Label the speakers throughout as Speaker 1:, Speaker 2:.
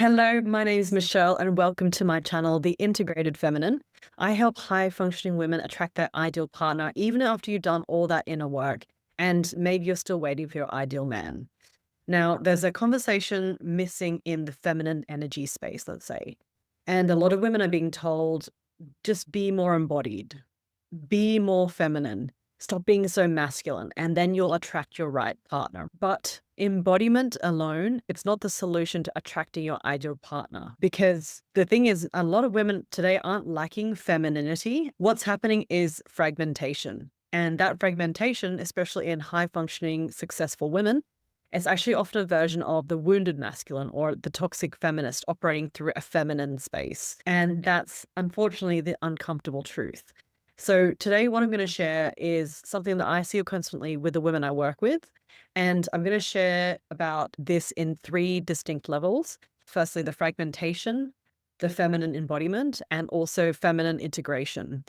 Speaker 1: Hello, my name is Michelle and welcome to my channel, The Integrated Feminine. I help high-functioning women attract their ideal partner even after you've done all that inner work and maybe you're still waiting for your ideal man. Now, there's a conversation missing in the feminine energy space, let's say. And a lot of women are being told, just be more embodied, be more feminine, stop being so masculine, and then you'll attract your right partner. But embodiment alone, it's not the solution to attracting your ideal partner. Because the thing is, a lot of women today aren't lacking femininity. What's happening is fragmentation. And that fragmentation, especially in high functioning, successful women, is actually often a version of the wounded masculine or the toxic feminist operating through a feminine space. And that's unfortunately the uncomfortable truth. So today, what I'm going to share is something that I see constantly with the women I work with. And I'm going to share about this in three distinct levels. Firstly, the fragmentation, the feminine embodiment, and also feminine integration.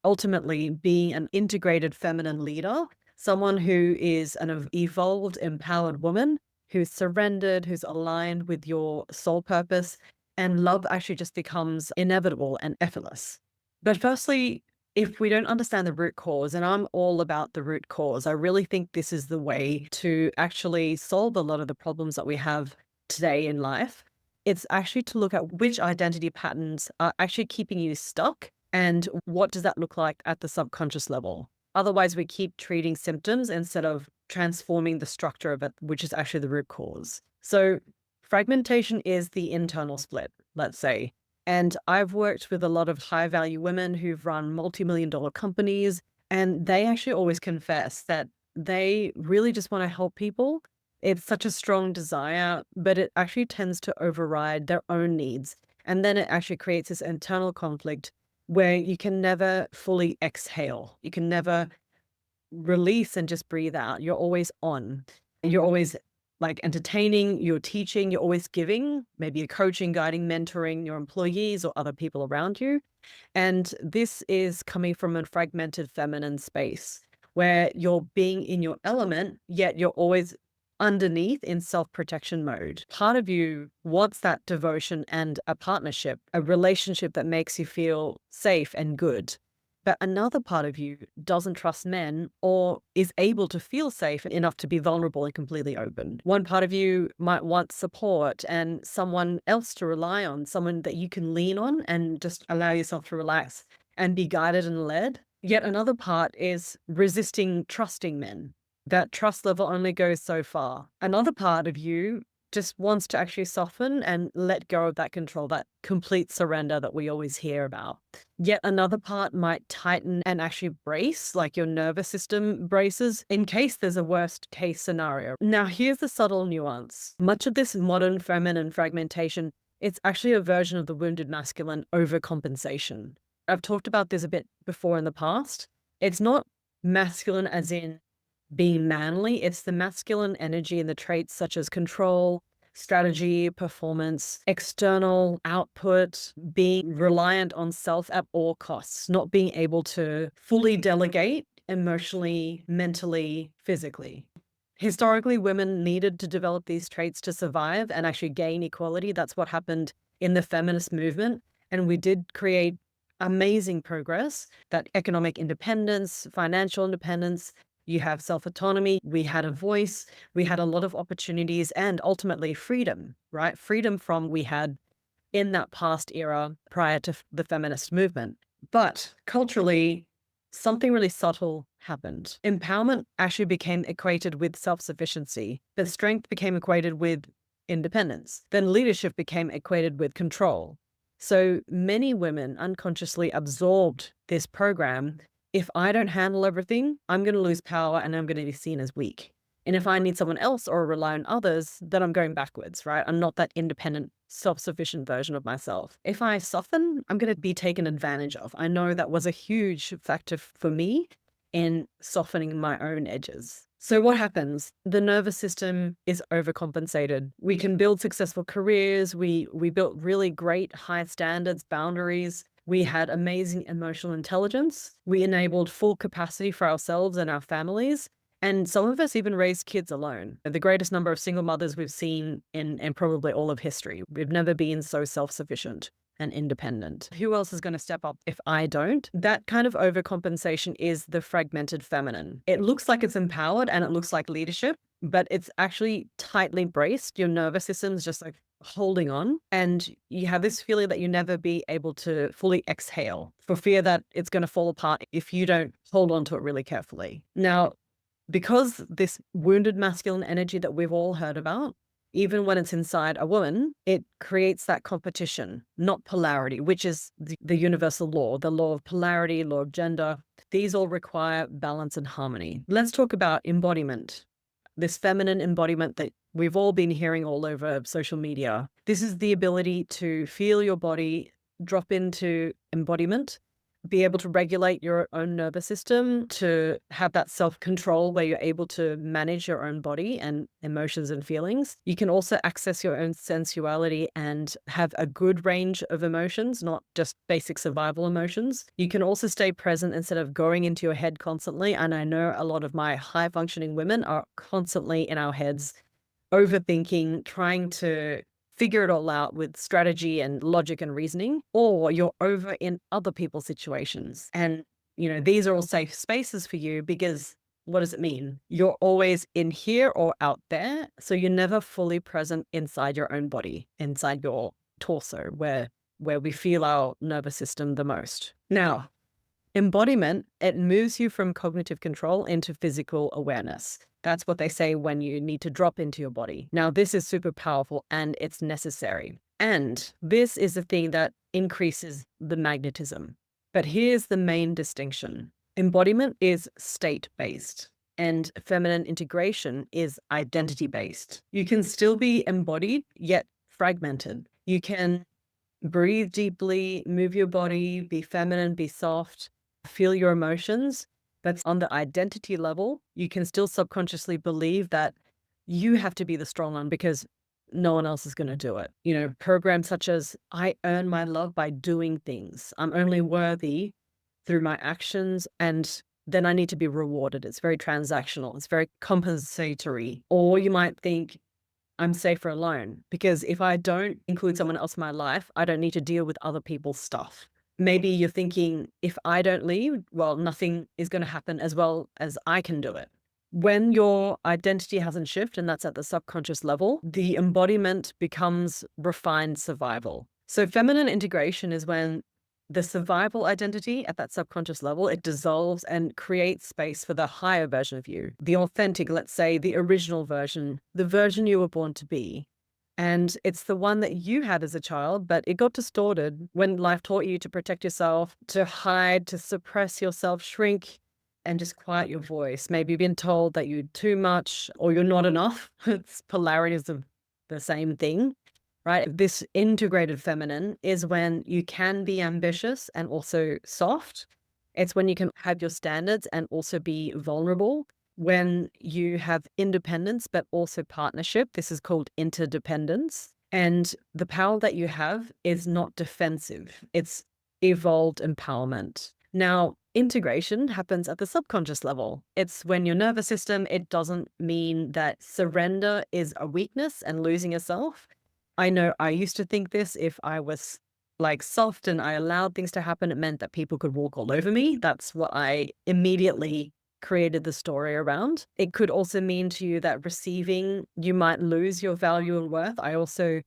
Speaker 1: Ultimately, being an integrated feminine leader, someone who is an evolved, empowered woman who's surrendered, who's aligned with your soul purpose, and love actually just becomes inevitable and effortless. But firstly, if we don't understand the root cause, and I'm all about the root cause, I really think this is the way to actually solve a lot of the problems that we have today in life. It's actually to look at which identity patterns are actually keeping you stuck and what does that look like at the subconscious level. Otherwise, we keep treating symptoms instead of transforming the structure of it, which is actually the root cause. So fragmentation is the internal split, let's say. And I've worked with a lot of high value women who've run multi-million dollar companies, and they actually always confess that they really just want to help people. It's such a strong desire, but it actually tends to override their own needs. And then it actually creates this internal conflict where you can never fully exhale. You can never release and just breathe out. You're always on. You're always like entertaining, you're teaching, you're always giving, maybe you're coaching, guiding, mentoring your employees or other people around you. And this is coming from a fragmented feminine space where you're being in your element, yet you're always underneath in self-protection mode. Part of you wants that devotion and a partnership, a relationship that makes you feel safe and good. But another part of you doesn't trust men or is able to feel safe enough to be vulnerable and completely open. One part of you might want support and someone else to rely on, someone that you can lean on and just allow yourself to relax and be guided and led. Yet another part is resisting trusting men. That trust level only goes so far. Another part of you just wants to actually soften and let go of that control, that complete surrender that we always hear about. Yet another part might tighten and actually brace, like your nervous system braces, in case there's a worst case scenario. Now, here's the subtle nuance. Much of this modern feminine fragmentation, it's actually a version of the wounded masculine overcompensation. I've talked about this a bit before in the past. It's not masculine as in being manly, it's the masculine energy and the traits such as control, strategy, performance, external output, being reliant on self at all costs, not being able to fully delegate emotionally, mentally, physically. Historically, women needed to develop these traits to survive and actually gain equality. That's what happened in the feminist movement. And we did create amazing progress, that economic independence, financial independence, you have self-autonomy, we had a voice, we had a lot of opportunities and ultimately freedom, right? Freedom from we had in that past era prior to the feminist movement. But culturally, something really subtle happened. Empowerment actually became equated with self-sufficiency, but strength became equated with independence. Then leadership became equated with control. So many women unconsciously absorbed this program. If I don't handle everything, I'm going to lose power and I'm going to be seen as weak. And if I need someone else or rely on others, then I'm going backwards, right? I'm not that independent, self-sufficient version of myself. If I soften, I'm going to be taken advantage of. I know that was a huge factor for me in softening my own edges. So what happens? The nervous system is overcompensated. We can build successful careers. We built really great high standards, boundaries. We had amazing emotional intelligence. We enabled full capacity for ourselves and our families. And some of us even raise kids alone. The greatest number of single mothers we've seen in probably all of history. We've never been so self-sufficient and independent. Who else is going to step up if I don't? That kind of overcompensation is the fragmented feminine. It looks like it's empowered and it looks like leadership, but it's actually tightly braced. Your nervous system's just like holding on, and you have this feeling that you never be able to fully exhale for fear that it's going to fall apart if you don't hold on to it really carefully. Now, because this wounded masculine energy that we've all heard about, even when it's inside a woman, it creates that competition, not polarity, which is the universal law, the law of polarity, law of gender. These all require balance and harmony. Let's talk about embodiment, this feminine embodiment that we've all been hearing all over social media. This is the ability to feel your body, drop into embodiment, be able to regulate your own nervous system, to have that self-control where you're able to manage your own body and emotions and feelings. You can also access your own sensuality and have a good range of emotions, not just basic survival emotions. You can also stay present instead of going into your head constantly. And I know a lot of my high-functioning women are constantly in our heads, overthinking, trying to figure it all out with strategy and logic and reasoning, or you're over in other people's situations. And, these are all safe spaces for you because what does it mean? You're always in here or out there. So you're never fully present inside your own body, inside your torso, where we feel our nervous system the most. Now, embodiment, it moves you from cognitive control into physical awareness. That's what they say when you need to drop into your body. Now, this is super powerful and it's necessary. And this is the thing that increases the magnetism. But here's the main distinction. Embodiment is state-based and feminine integration is identity-based. You can still be embodied, yet fragmented. You can breathe deeply, move your body, be feminine, be soft, feel your emotions. But on the identity level, you can still subconsciously believe that you have to be the strong one because no one else is going to do it. Programs such as I earn my love by doing things. I'm only worthy through my actions, and then I need to be rewarded. It's very transactional. It's very compensatory. Or you might think, I'm safer alone because if I don't include someone else in my life, I don't need to deal with other people's stuff. Maybe you're thinking, if I don't leave, well, nothing is going to happen as well as I can do it. When your identity hasn't shifted, and that's at the subconscious level, the embodiment becomes refined survival. So feminine integration is when the survival identity at that subconscious level, it dissolves and creates space for the higher version of you, the authentic, let's say the original version, the version you were born to be. And it's the one that you had as a child, but it got distorted when life taught you to protect yourself, to hide, to suppress yourself, shrink, and just quiet your voice. Maybe you've been told that you're too much or you're not enough. It's polarities of the same thing, right? This integrated feminine is when you can be ambitious and also soft. It's when you can have your standards and also be vulnerable. When you have independence, but also partnership, this is called interdependence. And the power that you have is not defensive. It's evolved empowerment. Now, integration happens at the subconscious level. It's when your nervous system, it doesn't mean that surrender is a weakness and losing yourself. I know I used to think this. If I was like soft and I allowed things to happen, it meant that people could walk all over me. That's what I immediately created the story around. It could also mean to you that receiving, you might lose your value and worth. I also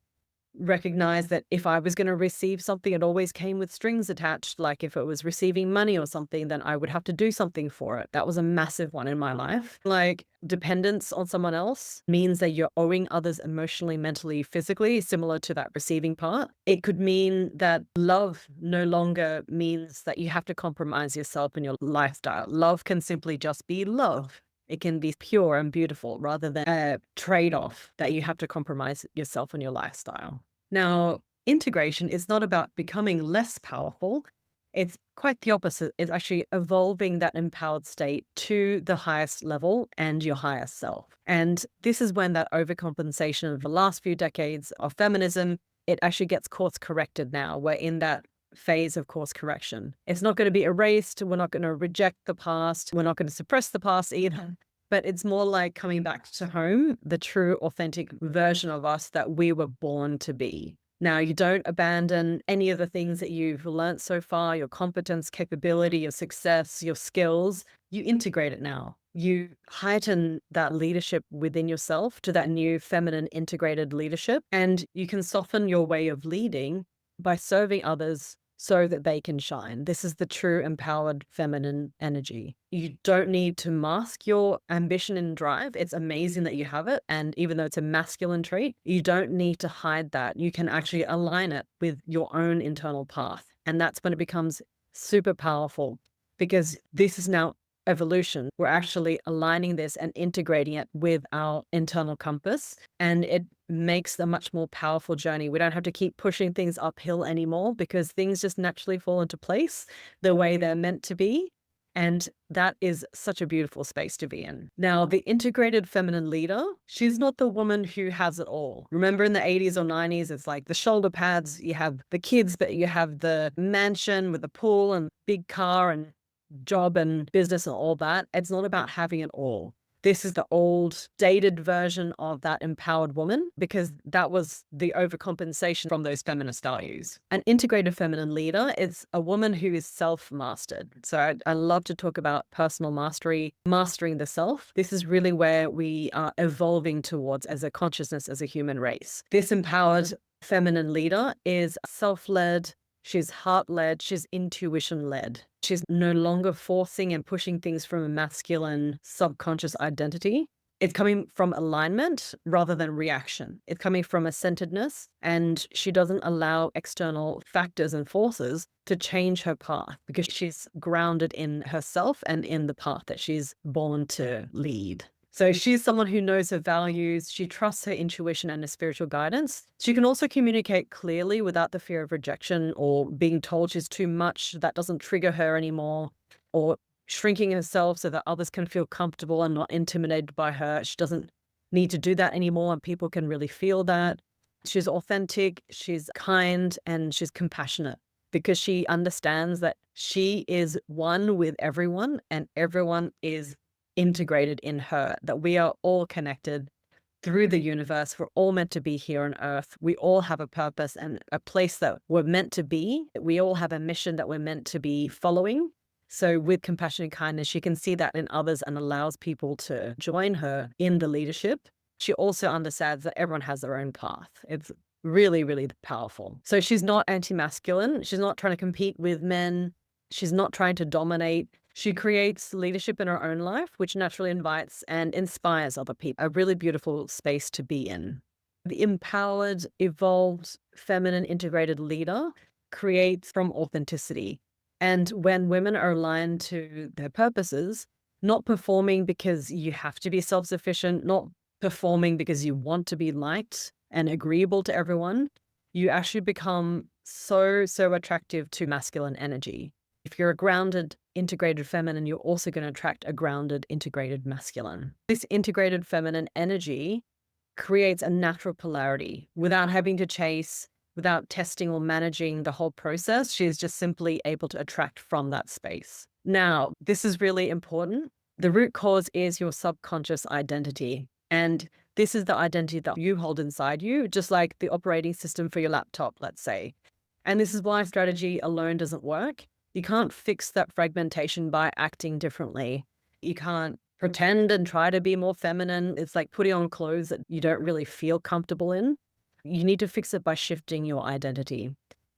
Speaker 1: recognize that if I was going to receive something, it always came with strings attached. Like if it was receiving money or something, then I would have to do something for it. That was a massive one in my life. Like dependence on someone else means that you're owing others emotionally, mentally, physically, similar to that receiving part. It could mean that love no longer means that you have to compromise yourself and your lifestyle. Love can simply just be love. It can be pure and beautiful rather than a trade-off that you have to compromise yourself and your lifestyle. Now, integration is not about becoming less powerful. It's quite the opposite. It's actually evolving that empowered state to the highest level and your highest self. And this is when that overcompensation of the last few decades of feminism, it actually gets course corrected now. We're in that phase of course correction. It's not going to be erased. We're not going to reject the past. We're not going to suppress the past either. but it's more like coming back to home, the true, authentic version of us that we were born to be. Now, you don't abandon any of the things that you've learned so far, your competence, capability, your success, your skills. You integrate it now. You heighten that leadership within yourself to that new feminine integrated leadership, and you can soften your way of leading by serving others so that they can shine. This is the true empowered feminine energy. You don't need to mask your ambition and drive. It's amazing that you have it. And even though it's a masculine trait, you don't need to hide that. You can actually align it with your own internal path. And that's when it becomes super powerful, because this is now evolution. We're actually aligning this and integrating it with our internal compass, and it makes a much more powerful journey. We don't have to keep pushing things uphill anymore, because things just naturally fall into place the way they're meant to be. And that is such a beautiful space to be in. Now, the integrated feminine leader, she's not the woman who has it all. Remember in the 80s or 90s, it's like the shoulder pads, you have the kids, but you have the mansion with the pool and big car and job and business and all that. It's not about having it all. This is the old dated version of that empowered woman, because that was the overcompensation from those feminist values. An integrated feminine leader is a woman who is self-mastered. So I love to talk about personal mastery, mastering the self. This is really where we are evolving towards as a consciousness, as a human race. This empowered feminine leader is self-led, she's heart-led, she's intuition-led. She's no longer forcing and pushing things from a masculine subconscious identity. It's coming from alignment rather than reaction. It's coming from a centeredness, and she doesn't allow external factors and forces to change her path, because she's grounded in herself and in the path that she's born to lead. So she's someone who knows her values. She trusts her intuition and her spiritual guidance. She can also communicate clearly without the fear of rejection or being told she's too much. That doesn't trigger her anymore, or shrinking herself so that others can feel comfortable and not intimidated by her. She doesn't need to do that anymore, and people can really feel that. She's authentic, she's kind, and she's compassionate, because she understands that she is one with everyone and everyone is integrated in her, that we are all connected through the universe. We're all meant to be here on Earth. We all have a purpose and a place that we're meant to be. We all have a mission that we're meant to be following. So with compassion and kindness, she can see that in others and allows people to join her in the leadership. She also understands that everyone has their own path. It's really, really powerful. So she's not anti-masculine. She's not trying to compete with men. She's not trying to dominate. She creates leadership in her own life, which naturally invites and inspires other people. A really beautiful space to be in. The empowered, evolved, feminine, integrated leader creates from authenticity. And when women are aligned to their purposes, not performing because you have to be self-sufficient, not performing because you want to be liked and agreeable to everyone, you actually become so attractive to masculine energy. If you're a grounded, integrated feminine, you're also going to attract a grounded, integrated masculine. This integrated feminine energy creates a natural polarity without having to chase, without testing or managing the whole process. She's just simply able to attract from that space. Now, this is really important. The root cause is your subconscious identity. And this is the identity that you hold inside you, just like the operating system for your laptop, let's say. And this is why strategy alone doesn't work. You can't fix that fragmentation by acting differently. You can't pretend and try to be more feminine. It's like putting on clothes that you don't really feel comfortable in. You need to fix it by shifting your identity,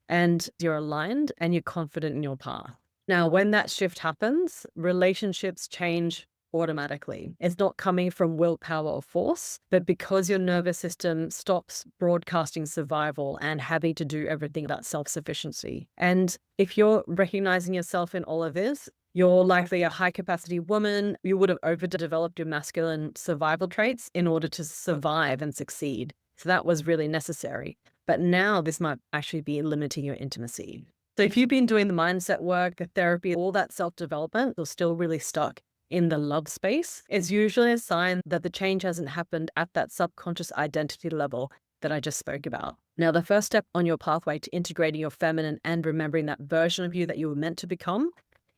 Speaker 1: and you're aligned and you're confident in your path. Now, when that shift happens, relationships change automatically. It's not coming from willpower or force, but because your nervous system stops broadcasting survival and having to do everything about self-sufficiency. And if you're recognizing yourself in all of this, you're likely a high capacity woman. You would have overdeveloped your masculine survival traits in order to survive and succeed. So that was really necessary. But now this might actually be limiting your intimacy. So if you've been doing the mindset work, the therapy, all that self-development, you're still really stuck in the love space, it's usually a sign that the change hasn't happened at that subconscious identity level that I just spoke about. Now, the first step on your pathway to integrating your feminine and remembering that version of you that you were meant to become,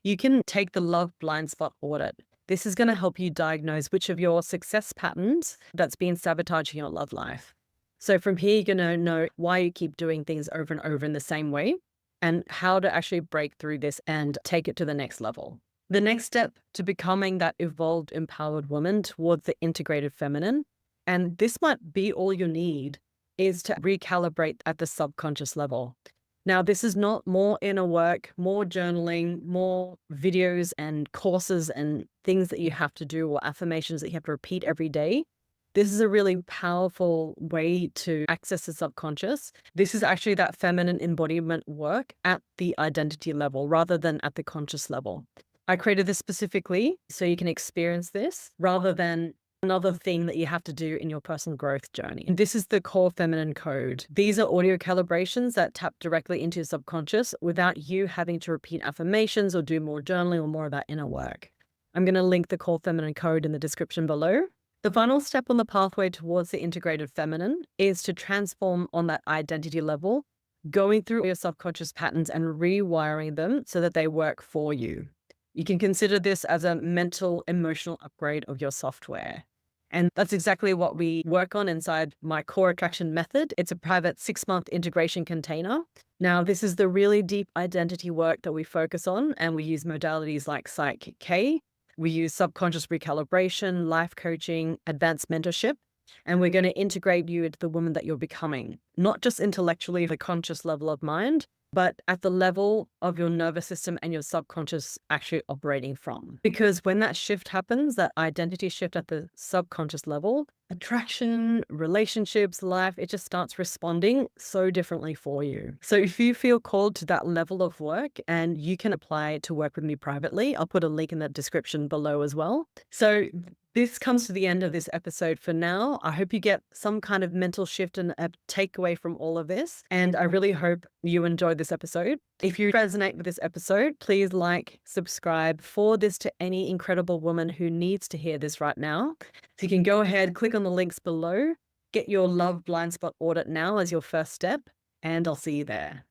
Speaker 1: you can take the Love Blindspot audit. This is going to help you diagnose which of your success patterns that's been sabotaging your love life. So from here, you're going to know why you keep doing things over and over in the same way and how to actually break through this and take it to the next level. The next step to becoming that evolved, empowered woman towards the integrated feminine, and this might be all you need, is to recalibrate at the subconscious level. Now, this is not more inner work, more journaling, more videos and courses and things that you have to do or affirmations that you have to repeat every day. This is a really powerful way to access the subconscious. This is actually that feminine embodiment work at the identity level rather than at the conscious level. I created this specifically so you can experience this rather than another thing that you have to do in your personal growth journey. And this is the core feminine code. These are audio calibrations that tap directly into your subconscious without you having to repeat affirmations or do more journaling or more of that inner work. I'm going to link the core feminine code in the description below. The final step on the pathway towards the integrated feminine is to transform on that identity level, going through your subconscious patterns and rewiring them so that they work for you. You can consider this as a mental, emotional upgrade of your software. And that's exactly what we work on inside my core attraction method. It's a private 6-month integration container. Now, this is the really deep identity work that we focus on, and we use modalities like Psych K. We use subconscious recalibration, life coaching, advanced mentorship, and we're going to integrate you into the woman that you're becoming, not just intellectually, the conscious level of mind, but at the level of your nervous system and your subconscious actually operating from. Because when that shift happens, that identity shift at the subconscious level, attraction, relationships, life, it just starts responding so differently for you. So if you feel called to that level of work and you can apply to work with me privately, I'll put a link in the description below as well. So this comes to the end of this episode for now. I hope you get some kind of mental shift and a takeaway from all of this. And I really hope you enjoyed this episode. If you resonate with this episode, please like, subscribe, forward this to any incredible woman who needs to hear this right now. So you can go ahead, click on the links below, get your Love Blindspot audit now as your first step, and I'll see you there.